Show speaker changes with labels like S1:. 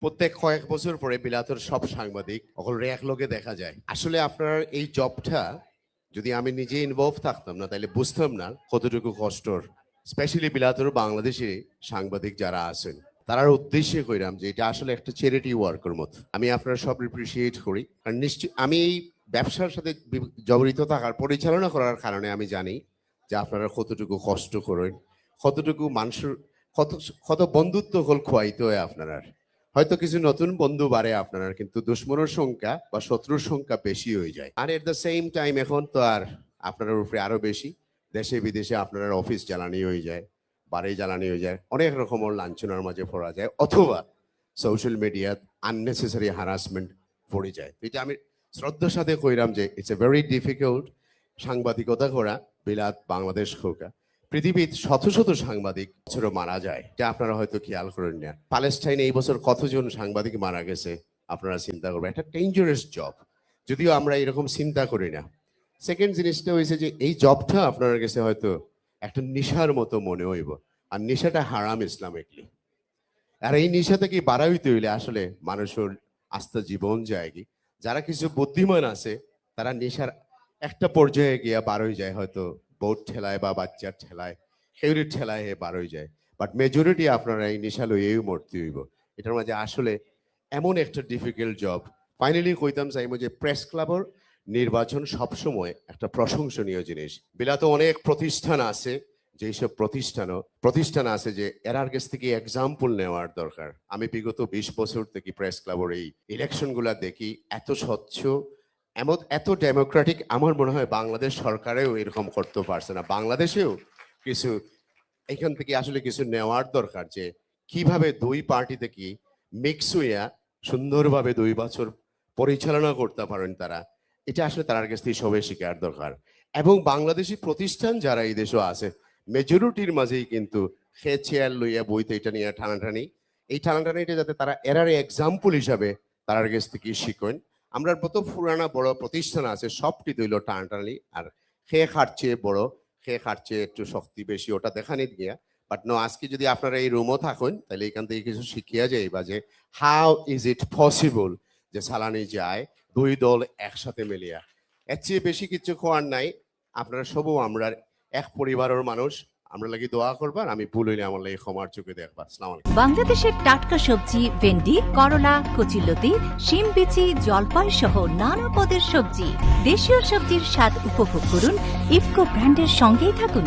S1: প্রত্যেক কয়েক বছর পরে বিলাতের সব সাংবাদিক অকল এক লোকে দেখা যায়। আসলে আপনার এই জবটা যদি আমি নিজে ইনভলভ থাকতাম না তাহলে বুঝতাম না কতটুকু কষ্টর। স্পেশালি বিলাতের বাংলাদেশে সাংবাদিক যারা আছেন তার উদ্দেশ্যে কইরাম যে এটা আসলে একটা চ্যারিটি ওয়ার্কের মতো। আমি আপনারা সব এপ্রিসিয়েট করি, কারণ নিশ্চয় আমি এই ব্যবসার সাথে জড়িত থাকার পরিচালনা করার কারণে আমি জানি যে আপনারা কতটুকু কষ্ট করেন, কতটুকু মানুষের কত কত বন্ধুত্ব হল খোয়াইতে হয় আপনারা। হয়তো কিছু নতুন বন্ধু বাড়ে আপনার, কিন্তু দুশ্মনের সংখ্যা বা শত্রুর সংখ্যা বেশি হয়ে যায়। আর এট দ্য সেম টাইম এখন তো আর আপনার উপরে আরো বেশি, দেশে বিদেশে আপনার অফিস জ্বালানি হয়ে যায়, বাড়ি জ্বালানি হয়ে যায়, অনেক রকমের লাঞ্ছনার মাঝে পড়া যায়, অথবা সোশ্যাল মিডিয়াত আননেসেসারি হারাসমেন্ট পড়ে যায়। এটা আমি শ্রদ্ধার সাথে কইরাম যে ইটস এ ভেরি ডিফিকাল্ট সাংবাদিকতা করা বিলাত বাংলাদেশ হোক। পৃথিবীর শত শত সাংবাদিক বছরও মারা যায়, যা আপনারা হয়তো খেয়াল করেন না। প্যালেস্টাইনে এই বছর কতজন সাংবাদিক মারা গেছে আপনারা চিন্তা করবেন। একটা ডেঞ্জারাস জব, যদিও আমরা এরকম চিন্তা করি না। সেকেন্ড জিনিসটা হয়েছে যে এই জবটা আপনার কাছে হয়তো একটা নেশার মতো মনে হইব, আর নেশাটা হারাম ইসলামিকলি। আর এই নেশা থেকে বাড়া হইতে হইলে আসলে মানুষের আস্থা জীবন যায় কি। যারা কিছু বুদ্ধিমান আছে তারা নেশার একটা পর্যায়ে গিয়া বার হয়ে যায়, হয়তো বোট ঠেলায় বা বাচ্চার ঠেলায়, খেউরির ঠেলায় বার হয়ে যায়। বাট মেজরিটি আপনারা এই নেশা লইয়েই মরতে হইব। এটার মাঝে আসলে এমন একটা ডিফিকাল্ট জব। ফাইনালি কইতাম চাইব যে প্রেস ক্লাবের নির্বাচন সবসময় একটা প্রশংসনীয় জিনিস। বিলাতে অনেক প্রতিষ্ঠান আছে, যেসব প্রতিষ্ঠান আছে যে এরার কাছ থেকে এক্সাম্পল নেওয়ার দরকার। আমি বিগত 20 বছর থেকে প্রেস ক্লাবের এই ইলেকশনগুলা দেখি, এত স্বচ্ছ, এত ডেমোক্রেটিক। আমার মনে হয় বাংলাদেশ সরকারেও এরকম করতে পারছে না। বাংলাদেশেও কিছু এখান থেকে আসলে কিছু নেওয়ার দরকার, যে কিভাবে দুই পার্টি থেকে মিক্স হইয়া সুন্দরভাবে 2 বছর পরিচালনা করতে পারেন তারা। এটা আসলে তার কাছ থেকে সবাই শেখার দরকার। এবং বাংলাদেশি প্রতিষ্ঠান যারা এই দেশে আছে মেজরিটির মাঝেই কিন্তু সে চেয়ার লইয়া বইতে এটা নিয়ে টানাটানি, এই টানাটানিটা যাতে তারা এরার এক্সাম্পল হিসাবে তার কাছ থেকে শিখেন। আমরা কত পুরানা বড় প্রতিষ্ঠান আছে সবটি দইল টানাটানি, আর খেয়ে খাটছে বড়, খেয়ে খাটছে একটু শক্তি বেশি, ওটা দেখানি গিয়া। বাট নো, আজকে যদি আপনারা এই রুমও থাকেন তাহলে এখান থেকে কিছু শিখিয়া যাই বা যে হাউ ইজ ইট পসিবল যে সালানি যায় 2 দল একসাথে মিলিয়া। এর চেয়ে বেশি কিছু খোয়ার নাই। আপনারা সবও আমরা এক পরিবারের মানুষ, আমরা লাগি দোয়া করবার। আমি ভুল হইলে আমার লাগি ক্ষমার চোখে দেখবা। আসসালামু আলাইকুম।
S2: বাংলাদেশের টাটকা সবজি, ভেন্ডি, করলা, কচুলতি, শিম বিচি, জলপাই সহ নানা পদের সবজি। দেশীয় সবজির স্বাদ উপভোগ করুন। ইফকো ব্র্যান্ডের সঙ্গেই থাকুন।